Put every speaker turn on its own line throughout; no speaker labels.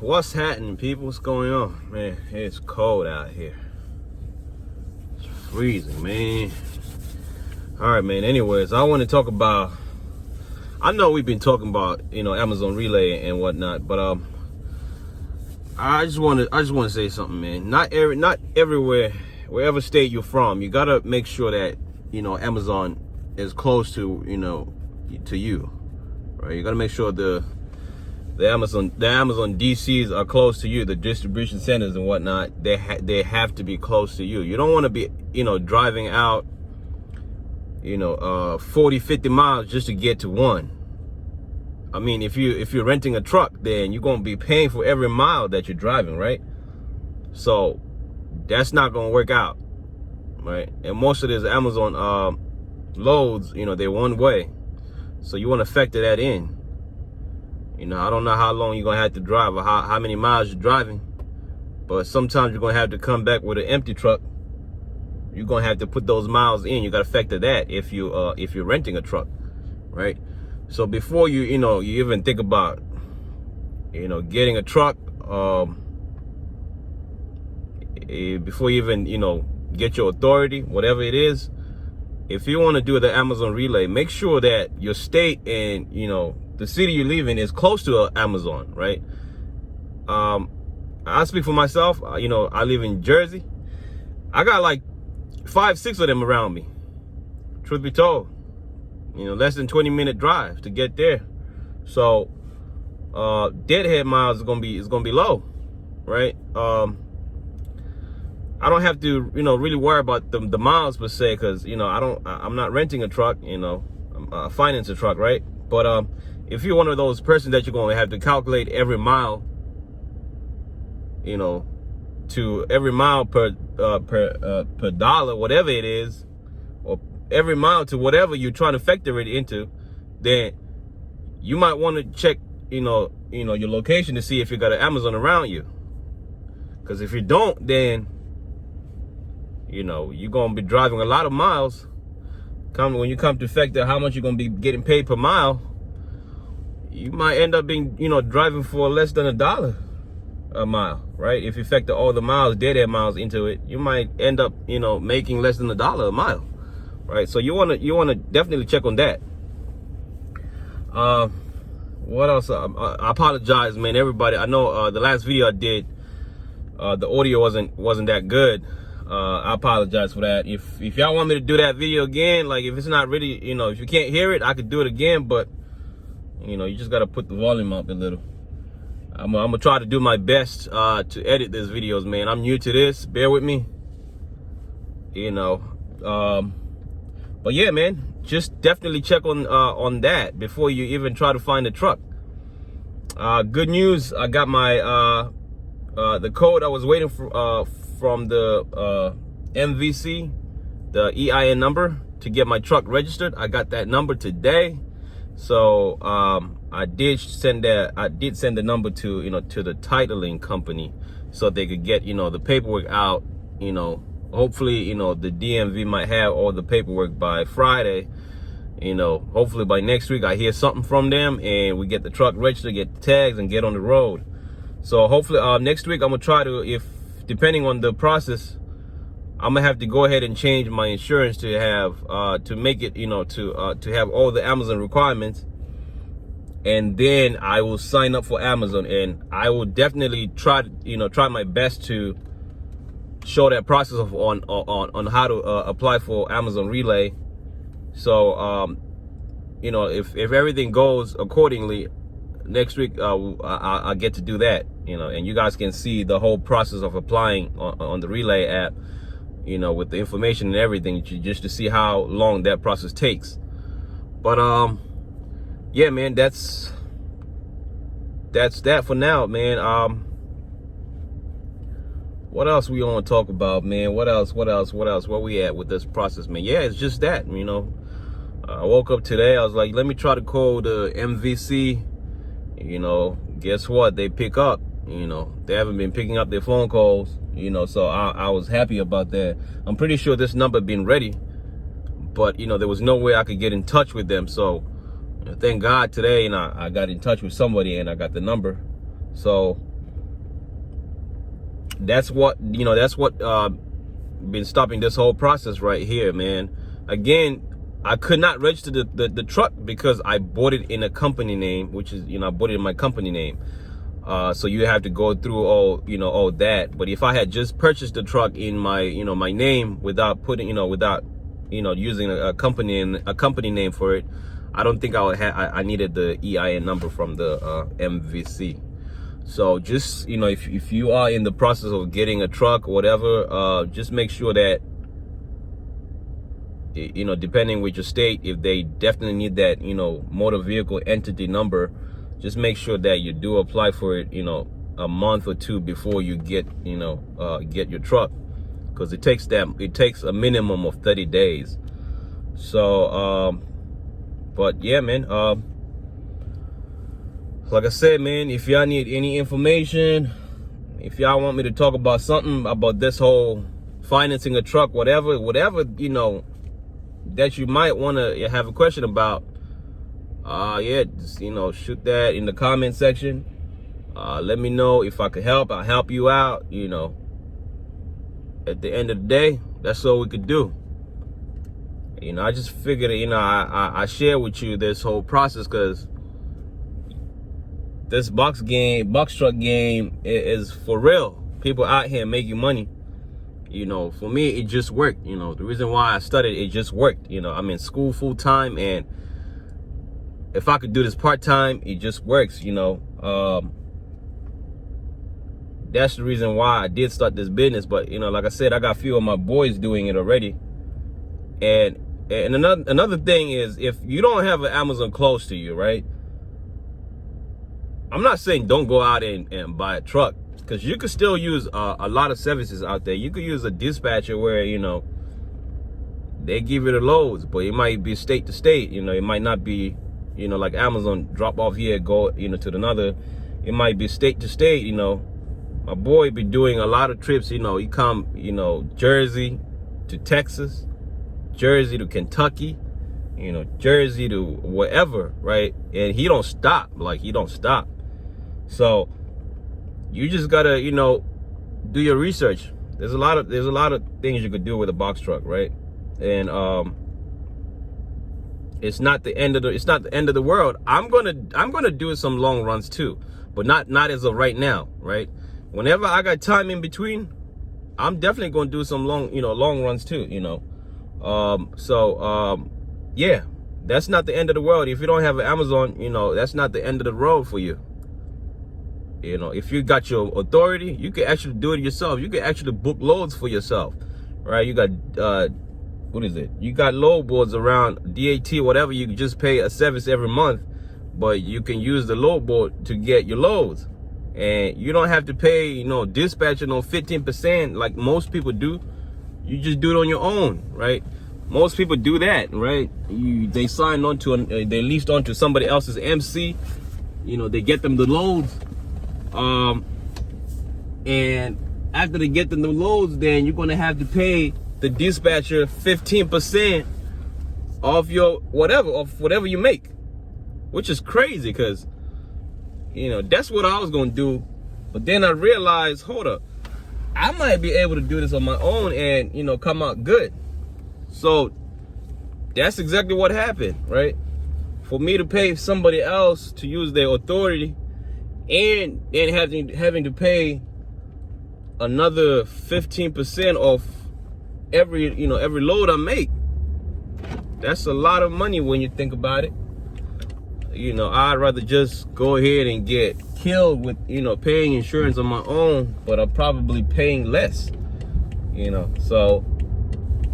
What's happening, people? What's going on? Man, it's cold out here. It's freezing, man. All right, man. Anyways, I want to talk about, I know we've been talking about, Amazon Relay and whatnot, but I just want to say something, man. Not everywhere, wherever state you're from, you got to make sure that, Amazon is close to, to you. Right? You got to make sure the Amazon DCs are close to you, the distribution centers and whatnot. They have to be close to you. You don't want to be, driving out, 40, 50 miles just to get to one. I mean, if you're renting a truck, then you're going to be paying for every mile that you're driving, right? So that's not going to work out, right? And most of these Amazon loads, they're one way. So you want to factor that in. I don't know how long you're going to have to drive or how many miles you're driving, but sometimes you're going to have to come back with an empty truck. You're going to have to put those miles in. You got to factor that if you're renting a truck, right? So before you even think about, getting a truck, before you even, get your authority, whatever it is, if you want to do the Amazon Relay, make sure that your state and, the city you live in is close to Amazon, right? I speak for myself. I live in Jersey. I got like 5, 6 of them around me. Truth be told, less than 20-minute drive to get there. So deadhead miles is gonna be low, right? I don't have to really worry about the miles per se, because I'm not renting a truck. I finance a truck, right? But if you're one of those persons that you're going to have to calculate every mile, to every mile per dollar, whatever it is, or every mile to whatever you're trying to factor it into, then you might want to check, your location to see if you got an Amazon around you. Because if you don't, then, you're going to be driving a lot of miles. When you come to factor how much you're going to be getting paid per mile, you might end up being, driving for less than $1 a mile, right? If you factor all the miles, deadhead miles into it, you might end up, making less than $1 a mile, right? So you want to definitely check on that. What else? I apologize, man, everybody. I know the last video I did, the audio wasn't that good. I apologize for that. If y'all want me to do that video again, like if it's not really, if you can't hear it, I could do it again, but you just got to put the volume up a little. I'm gonna try to do my best to edit these videos, man. I'm new to this, bear with me. But yeah, man, just definitely check on that before you even try to find a truck. Good news, I got my the code I was waiting for from the MVC, the EIN number to get my truck registered. I got that number today. So I did send the number to to the titling company so they could get the paperwork out. Hopefully the DMV might have all the paperwork by Friday. Hopefully by next week I hear something from them and we get the truck registered, get the tags, and get on the road. So hopefully next week I'm gonna try to, if depending on the process, I'm gonna have to go ahead and change my insurance to have to make it to have all the Amazon requirements, and then I will sign up for Amazon, and I will definitely try my best to show that process on how to apply for Amazon Relay. So if everything goes accordingly, next week I get to do that, and you guys can see the whole process of applying on the Relay app, with the information and everything, just to see how long that process takes. But yeah, man, that's that for now, man. What else we want to talk about, man? What else? Where we at with this process, man? Yeah, it's just that, I woke up today, I was like, let me try to call the MVC. Guess what? They pick up. They haven't been picking up their phone calls. So I was happy about that. I'm pretty sure this number been ready, but there was no way I could get in touch with them. So thank God today, I got in touch with somebody and I got the number. So that's what been stopping this whole process right here, man. Again, I could not register the truck because I bought it in a company name, which is, I bought it in my company name. So you have to go through all that. But if I had just purchased the truck in my, my name without putting, without, using a company name for it, I don't think I needed the EIN number from the MVC. So just, if you are in the process of getting a truck or whatever, just make sure that, depending with your state, if they definitely need that, motor vehicle entity number, just make sure that you do apply for it, a month or two before you get, get your truck, because it takes a minimum of 30 days. So, but yeah, man, like I said, man, if y'all need any information, if y'all want me to talk about something about this whole financing a truck, whatever, that you might want to have a question about, yeah, just, shoot that in the comment section. Let me know if I could help. I'll help you out. At the end of the day, that's all we could do. I just figured, I share with you this whole process because this box truck game is for real. People out here making money. For me, it just worked. The reason why I studied, it just worked. I'm in school full time, and if I could do this part time, it just works. That's the reason why I did start this business. But like I said, I got a few of my boys doing it already. And another thing is, if you don't have an Amazon close to you, right? I'm not saying don't go out and buy a truck, because you could still use a lot of services out there. You could use a dispatcher where, they give you the loads, but it might be state to state. It might not be, like Amazon, drop off here, go, to another. It might be state to state. My boy be doing a lot of trips. He come, Jersey to Texas, Jersey to Kentucky, Jersey to wherever, right? And he don't stop. So you just gotta, do your research. There's a lot of things you could do with a box truck, right? And it's not the end of the world. I'm gonna do some long runs too, but not as of right now, right? Whenever I got time in between, I'm definitely gonna do some long runs too, yeah, that's not the end of the world. If you don't have an Amazon, that's not the end of the road for you. If you got your authority, you can actually do it yourself. You can actually book loads for yourself, right? You got, what is it? You got load boards around DAT, whatever. You can just pay a service every month, but you can use the load board to get your loads. And you don't have to pay, dispatcher 15% like most people do. You just do it on your own, right? Most people do that, right? They sign on to, they leased onto somebody else's MC. They get them the loads. And after they get them the loads, then you're gonna have to pay the dispatcher 15% of whatever you make, which is crazy, because that's what I was gonna do. But then I realized, hold up, I might be able to do this on my own and come out good. So that's exactly what happened, right? For me to pay somebody else to use their authority and having to pay another 15% off every load I make, that's a lot of money when you think about it. I'd rather just go ahead and get killed with paying insurance on my own, but I'm probably paying less. So,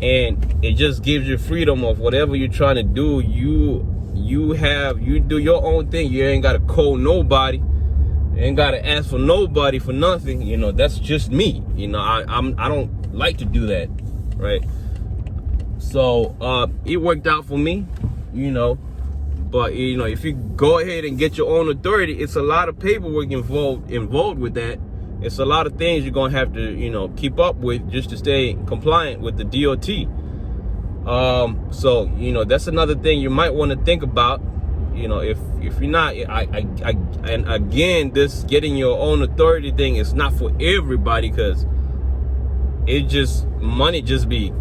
and it just gives you freedom of whatever you're trying to do. You do your own thing. You ain't gotta call nobody. Ain't gotta ask for nobody for nothing. That's just me. I don't like to do that, right? So it worked out for me, but if you go ahead and get your own authority, it's a lot of paperwork involved with that. It's a lot of things you're gonna have to keep up with just to stay compliant with the DOT. So that's another thing you might want to think about. you know, if you're not, and again, this getting your own authority thing is not for everybody, because it just, money just be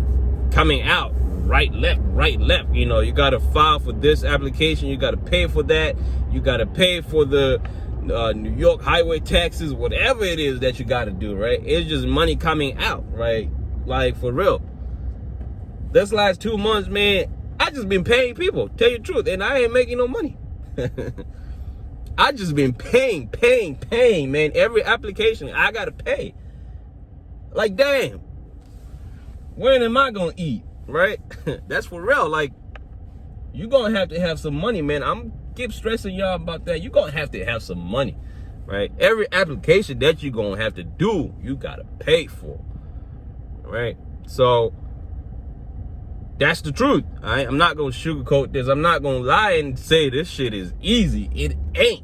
coming out right, left. You know, you got to file for this application, you got to pay for that, you got to pay for the New York highway taxes, whatever it is that you got to do, right? It's just money coming out, right? Like, for real. This last 2 months, man, I just been paying people, tell you the truth, and I ain't making no money. I just been paying, man. Every application I gotta pay. Like, damn, when am I gonna eat, right? That's for real. Like, you gonna have to have some money, man. I'm keep stressing y'all about that. You gonna have to have some money, right? Every application that you gonna have to do, you gotta pay for, right? So that's the truth. I'm not gonna sugarcoat this. I'm not gonna lie and say this shit is easy. It ain't.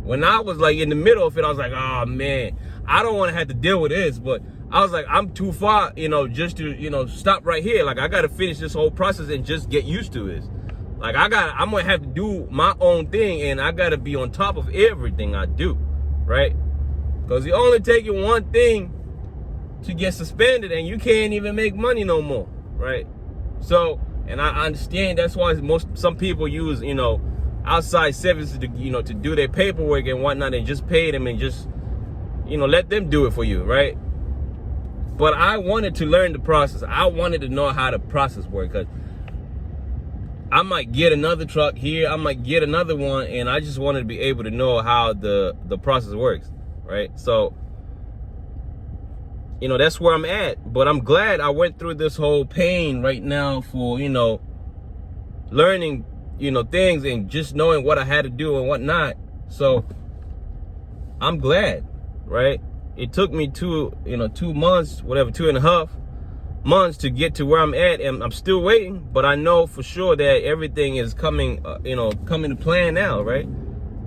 When I was like in the middle of it, I was like, oh man, I don't want to have to deal with this. But I was like, I'm too far, you know, just to, you know, stop right here. Like, I gotta finish this whole process and just get used to this. Like, I'm gonna have to do my own thing, and I gotta be on top of everything I do, right? Because you only taking one thing to get suspended, and you can't even make money no more, right? So, and I understand that's why some people use, you know, outside services to, you know, to do their paperwork and whatnot, and just pay them and just, you know, let them do it for you, right? But I wanted to learn the process. I wanted to know how the process works, because I might get another truck here, I might get another one, and I just wanted to be able to know how the process works, right? So, you know, that's where I'm at. But I'm glad I went through this whole pain right now for, you know, learning, you know, things and just knowing what I had to do and whatnot. So I'm glad, right? It took me 2 months, whatever, 2.5 months to get to where I'm at, and I'm still waiting. But I know for sure that everything is coming, you know, coming to plan now, right?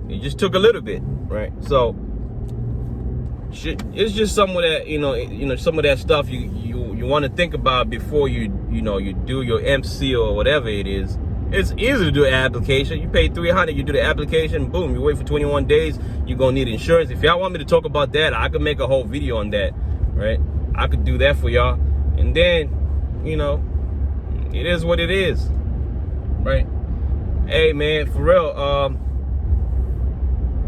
It just took a little bit, right? So it's just some of that, you know, some of that stuff you want to think about before you do your MC or whatever it is. It's easy to do an application. You pay $300, you do the application, boom, you wait for 21 days, you're gonna need insurance. If y'all want me to talk about that, I could make a whole video on that, right? I could do that for y'all. And then, you know, it is what it is, right? Hey man, for real,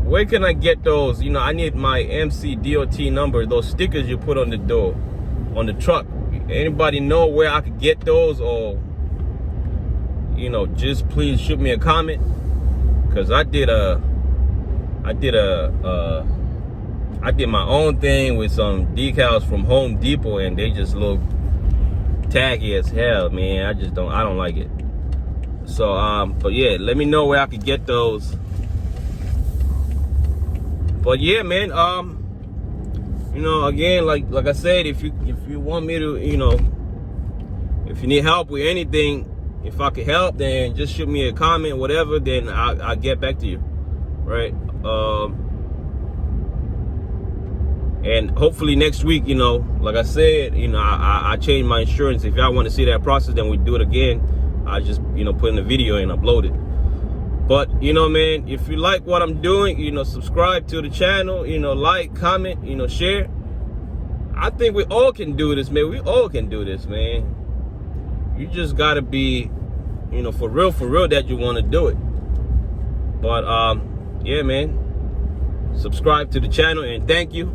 where can I get those? You know, I need my MC DOT number, those stickers you put on the door, on the truck. Anybody know where I could get those? Or, you know, just please shoot me a comment, because I did my own thing with some decals from Home Depot, and they just look tacky as hell, man. I don't like it. So but yeah, let me know where I could get those. But yeah, man, you know, again, like I said, if you want me to, you know, if you need help with anything, if I could help, then just shoot me a comment, whatever, then I'll get back to you, right? And hopefully next week, you know, like I said, you know, I changed my insurance. If y'all want to see that process, then we do it again. I just, you know, put in a video and upload it. But, you know, man, if you like what I'm doing, you know, subscribe to the channel, you know, like, comment, you know, share. I think we all can do this, man. We all can do this, man. You just gotta be, you know, for real that you want to do it. But yeah, man, subscribe to the channel, and thank you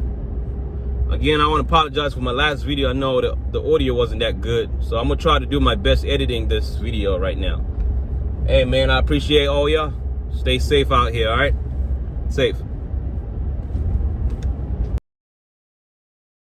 again. I want to apologize for my last video. I know the audio wasn't that good, so I'm gonna try to do my best editing this video right now. Hey man, I appreciate all y'all. Stay safe out here, all right? Safe.